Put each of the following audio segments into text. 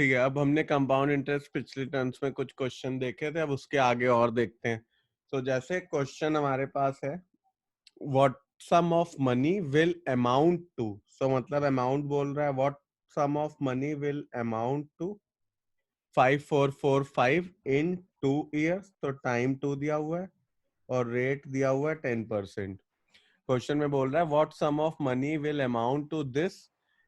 ठीक है, अब हमने कंपाउंड इंटरेस्ट पिछले टर्म्स में कुछ क्वेश्चन देखे थे, अब उसके आगे और देखते हैं। तो जैसे क्वेश्चन हमारे पास है, what sum of money will amount to, so मतलब अमाउंट बोल रहा है, what sum of money will amount to 5445 in 2 years, तो टाइम 2 दिया हुआ है और रेट दिया हुआ है 10%। क्वेश्चन में बोल रहा है what sum of money will amount to this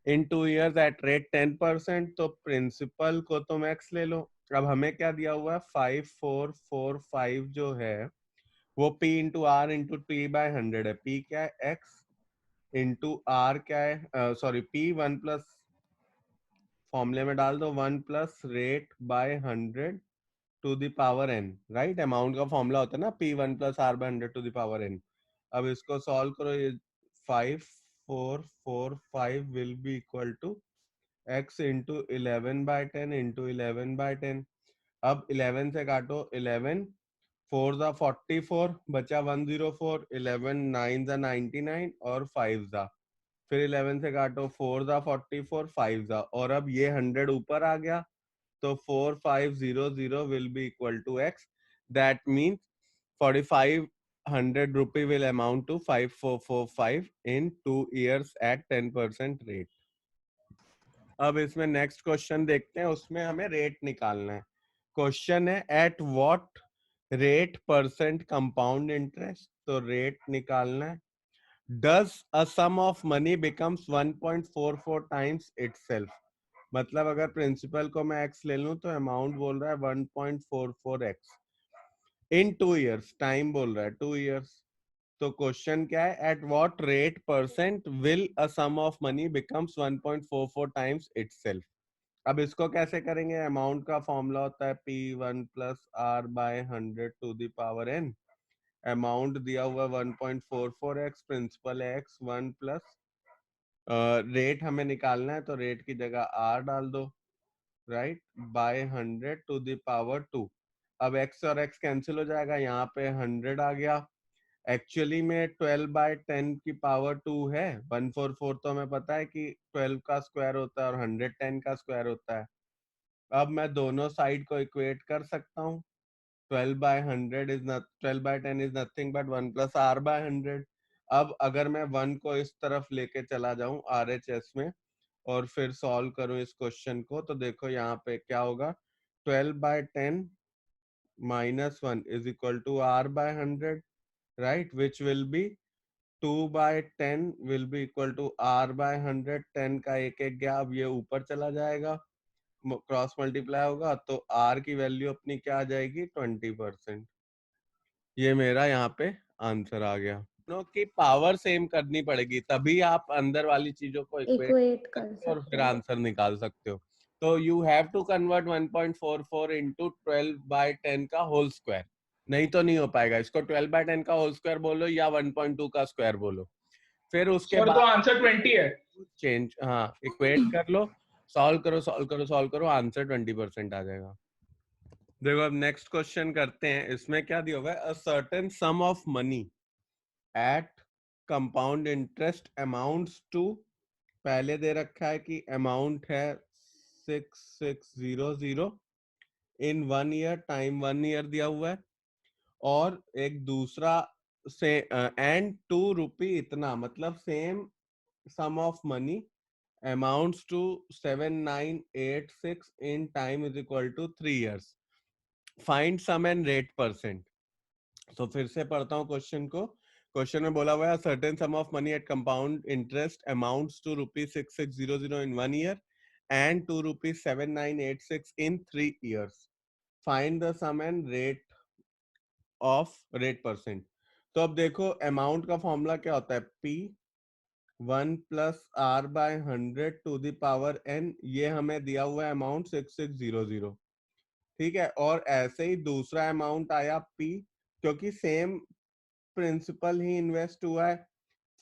in 2 years at rate 10%। तो प्रिंसिपल को तो मैक्स ले लो। अब हमें क्या दिया हुआ है, 5445 जो है वो P into R into T by 100 है। P क्या है, X इंटू आर क्या है, सॉरी P 1 प्लस, फॉर्मूले में डाल दो 1 plus rate by 100 to the power n, right. Amount का फॉर्मूला होता है ना P 1 + R/100 to the power n। अब इसको सॉल्व करो, ये 5445 will be equal to x into 11/10 into 11/10। अब 11 से काटो, 11 4 ज़ा 44 बचा 104, 11 9 ज़ा 99 और 5 ज़ा, फिर 11 से काटो, 4 ज़ा 44 5 ज़ा, और अब ये 100 ऊपर आ गया, तो 4500 will be equal to x. That means 4500 rupee will amount to 5445 in 2 years at 10% rate. अब इसमें नेक्स्ट क्वेश्चन देखते हैं, उसमें हमें रेट निकालना है। क्वेश्चन है at what rate percent compound interest, तो रेट निकालना है। Does a sum of money becomes 1.44 times itself, मतलब अगर प्रिंसिपल को मैं x ले लूं तो अमाउंट बोल रहा है 1.44x इन 2 years, टाइम बोल रहा है 2 years। तो क्वेश्चन क्या है, at what rate percent will a sum of money becomes 1.44 times itself. अब इसको कैसे करेंगे, अमाउंट का फॉर्मूला होता है P1 + R/100 to the power n। Amount दिया हुआ 1.44x, प्रिंसिपल है x, 1 प्लस रेट हमें निकालना है, तो रेट की जगह r डाल दो, right, by 100 to the power 2। अब x और x कैंसिल हो जाएगा, यहाँ पे 100 आ गया। एक्चुअली में 12/10 की पावर 2 है, 144 तो हमें पता है कि 12 का स्क्वायर होता है और 100 10 का स्क्वायर होता है। अब मैं दोनों साइड को इक्वेट कर सकता हूँ। 12/10 इज नथिंग बट 1 + R/100। अब अगर मैं 1 को इस तरफ लेके चला जाऊं RHS में और फिर सॉल्व करूं इस क्वेश्चन को, तो देखो यहाँ पे क्या होगा, 12/10 -1 is equal to R/100, right, which will be 2/10 will be equal to R/100। 10 का एक एक गया, अब ये ऊपर चला जाएगा, क्रॉस मल्टीप्लाई होगा, तो R की वैल्यू अपनी क्या आ जाएगी, 20%। ये मेरा यहाँ पे आंसर आ गया। दोनों की पावर सेम करनी पड़ेगी, तभी आप अंदर वाली चीजों को इक्वेट इक्वेट कर कर सकते हो और सकते फिर हो। आंसर निकाल सकते हो। तो you have to convert 1.44 into 12/10 का होल स्क्वायर, नहीं तो नहीं हो पाएगा। इसको 12/10 का होल स्क्वायर बोलो या 1.2 का स्क्वायर बोलो, फिर उसके सर तो बाद आंसर 20 है। चेंज, हाँ, इक्वेट कर लो, सॉल्व करो सॉल्व करो सॉल्व करो, आंसर 20% आ जाएगा। देखो अब नेक्स्ट क्वेश्चन करते हैं। इसमें क्या दिया हुआ है, a certain sum of money at compound interest amounts to, पहले दे रखा है कि अमाउंट है 6600 इन 1 year, टाइम 1 year दिया हुआ है, और एक दूसरा से एंड 2 रुपी इतना, मतलब same sum of money amounts to 7986 in time is equal to 3 years। Find sum and rate percent. तो फिर से पढ़ता हूँ क्वेश्चन को। क्वेश्चन में बोला हुआ है certain sum of money at compound interest amounts to ₹6600 in 1 year and to ₹7986 in 3 years। Find the sum and rate of rate percent. तो अब देखो अमाउंट का फॉर्मूला क्या होता है, P1 + R/100 to the power n। ये हमें दिया हुआ है अमाउंट 6600, ठीक है। और ऐसे ही दूसरा अमाउंट आया P, क्योंकि सेम प्रिंसिपल ही इन्वेस्ट हुआ है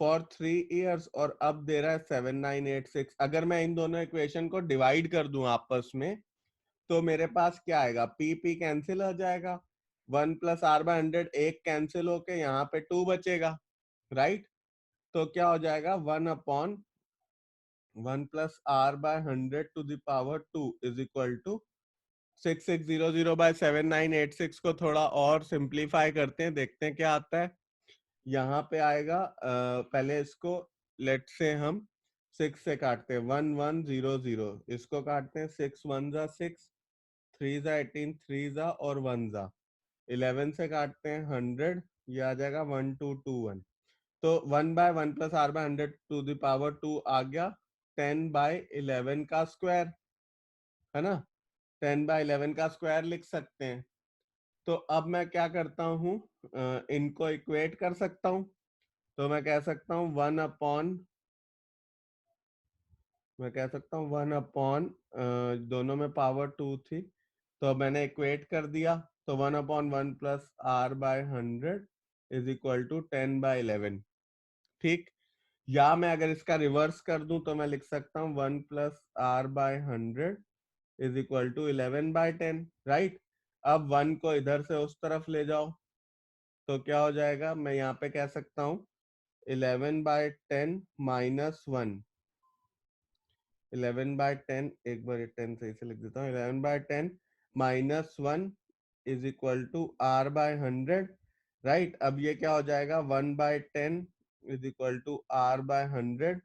फॉर 3 years, और अब दे रहा है 7986। अगर मैं इन दोनों इक्वेशन को डिवाइड कर दूं आपस में, तो मेरे पास क्या आएगा, पी पी कैंसिल हो जाएगा, 1 + R/100 एक कैंसिल होके यहाँ पे 2 बचेगा, राइट। तो क्या हो जाएगा, 1/, 1 plus r by 100 to the power 2 is equal to 6600 by 7986 को थोड़ा और सिंप्लीफाई करते हैं, देखते हैं क्या आता है। यहाँ पे आएगा पहले इसको लेट से हम 6 से काटते हैं, 1100, इसको काटते हैं 6 1 जा 6, 3 जा 18, 3 जा और 1 जा 11 से काटते हैं 100, ये आ जाएगा 1221। तो 1 by 1 plus R by 100 to the power 2 आ गया 10 बाय 11 का स्क्वायर, है ना, 10 बाय 11 का स्क्वायर लिख सकते हैं। तो अब मैं क्या करता हूँ, इनको इक्वेट कर सकता हूँ। तो मैं कह सकता हूँ 1 अपॉन दोनों में पावर 2 थी, तो अब मैंने इक्वेट कर दिया। तो 1/1 plus R by 100 is equal to 10 by 11। ठीक, या मैं अगर इसका रिवर्स कर दूं तो मैं लिख सकता हूँ 1 plus R by 100 is equal to 11 by 10, right. अब 1 को इधर से उस तरफ ले जाओ तो क्या हो जाएगा, मैं यहाँ पे कह सकता हूँ 11 बाय 10 माइनस 1, 11 बाय 10, एक बार 10 सही से लिख देता हूँ, 11 by 10 minus 1 is equal to R by 100, right. अब ये क्या हो जाएगा, 1 by 10 is equal to R by 100,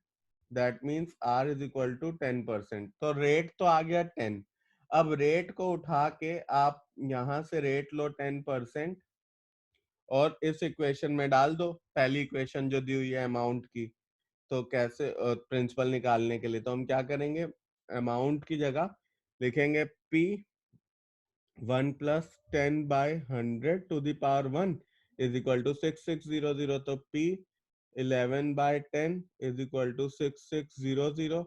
that means R is equal to 10%। तो रेट तो आ गया 10। अब रेट को उठा के आप यहाँ से रेट लो 10% और इस इक्वेशन में डाल दो, पहली इक्वेशन जो दी हुई है अमाउंट की। तो कैसे प्रिंसिपल निकालने के लिए तो हम क्या करेंगे, अमाउंट की जगह लिखेंगे p 1 plus 10 by 100 to the power 1 is equal to 6600। तो p 11 by 10 is equal to 6600।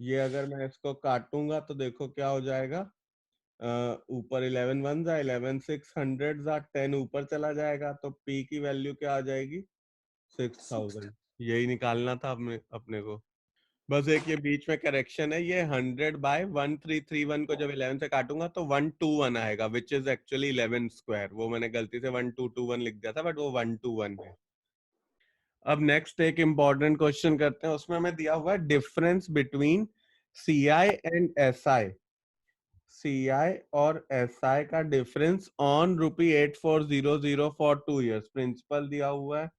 ये अगर मैं इसको काटूंगा तो देखो क्या हो जाएगा, ऊपर 11 1 जा 11 600 जा 10 ऊपर चला जाएगा, तो p की वैल्यू क्या आ जाएगी, 6000। यही निकालना था अपने को। बस एक ये बीच में करेक्शन है, ये 100 बाय 1331 को जब 11 से काटूंगा तो 121 आएगा, विच इज एक्चुअली 11 स्क्वायर। वो मैंने गलती से 1221 लिख दिया था, बट वो 121 है। अब नेक्स्ट एक इंपॉर्टेंट क्वेश्चन करते हैं, उसमें हमें दिया हुआ है difference between CI and SI। CI और SI का difference on ₹8400 for 2 years। Principal दिया हुआ है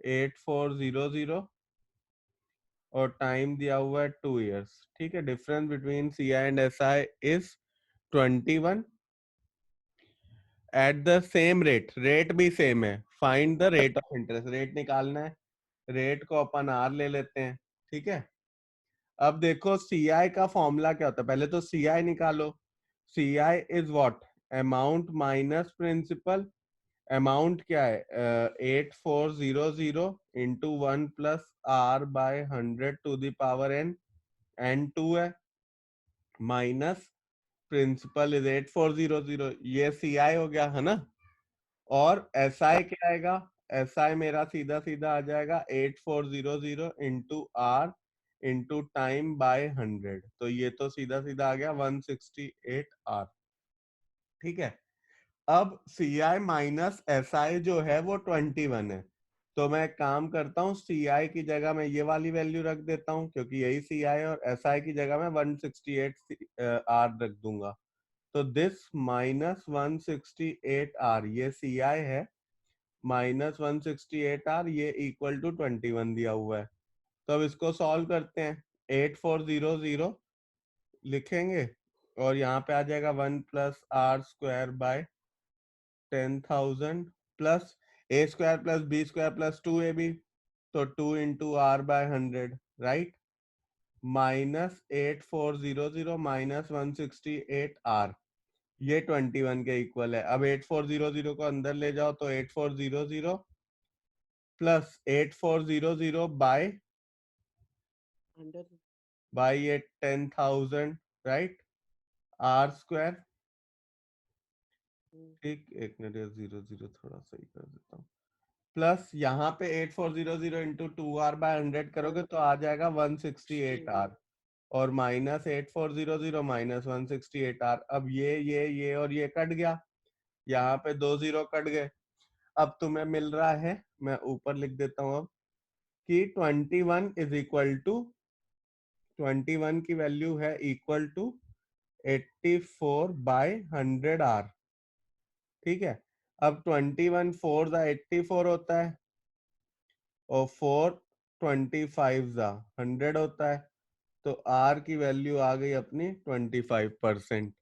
8400 और टाइम दिया हुआ है 2 years। ठीक है, difference between CI and SI is 21 at the same rate, rate भी सेम है। Find the rate of interest, rate निकालना है, रेट को अपन आर ले लेते हैं। ठीक है, अब देखो CI का फॉर्मूला क्या होता है, पहले तो CI निकालो। CI is what, amount minus principal. Amount क्या है, 8400 into 1 plus R by 100 to the power n, n2 है, माइनस प्रिंसिपल इज 8400, ये CI हो गया, है ना। और SI क्या आएगा, SI मेरा सीधा सीधा आ जाएगा 8400 into R into time by 100, तो ये तो सीधा सीधा आ गया 168 आर। ठीक है, अब CI माइनस SI जो है वो 21 है, तो मैं काम करता हूँ CI की जगह मैं ये वाली वैल्यू रख देता हूँ, क्योंकि यही CI है, और SI की जगह मैं 168 आर रख दूंगा। तो दिस माइनस 168 आर, ये CI है, माइनस 168 आर, ये इक्वल टू 21 दिया हुआ है। तो अब इसको सॉल्व करते हैं, 8400 लिखेंगे और यहाँ पे आ जाएगा 1 plus R square by 10,000 plus A square plus B square plus 2ab, तो 2 into R by 100, right, minus 8400 minus 168 R, ये 21 के इक्वल है। अब 8400 को अंदर ले जाओ तो 8400 प्लस 8400 बाय ये 10,000, राइट, आर स्क्वायर। ठीक, एक मिनट, 00 थोड़ा सही कर देता हूँ, प्लस यहाँ पे 8400 इंटू 2r/100 करोगे तो आ जाएगा 168r, और माइनस 8400 माइनस 168r। अब ये और ये कट गया, यहाँ पे 2 0 कट गए। अब तुम्हें मिल रहा है, मैं ऊपर लिख देता हूँ अब, कि 21 इज इक्वल टू 21 की वैल्यू है इक्वल टू 84/100 आर। ठीक है, अब 21 4 ज़ा 84 होता है और 4 25 ज़ा 100 होता है, तो आर की वैल्यू आ गई अपनी 25%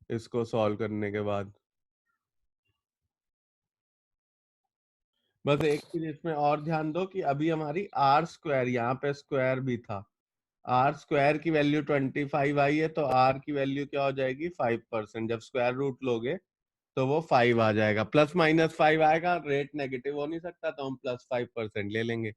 इसको सॉल्व करने के बाद। बस एक चीज इसमें और ध्यान दो कि अभी हमारी आर स्क्वायर, यहाँ पे स्क्वायर भी था, आर स्क्वायर की वैल्यू 25 आई है, तो आर की वैल्यू क्या हो जाएगी 5%। जब स्क्वायर रूट लोगे तो वो 5 आ जाएगा, +- 5 आएगा, रेट नेगेटिव हो नहीं सकता, तो हम +5% ले लेंगे।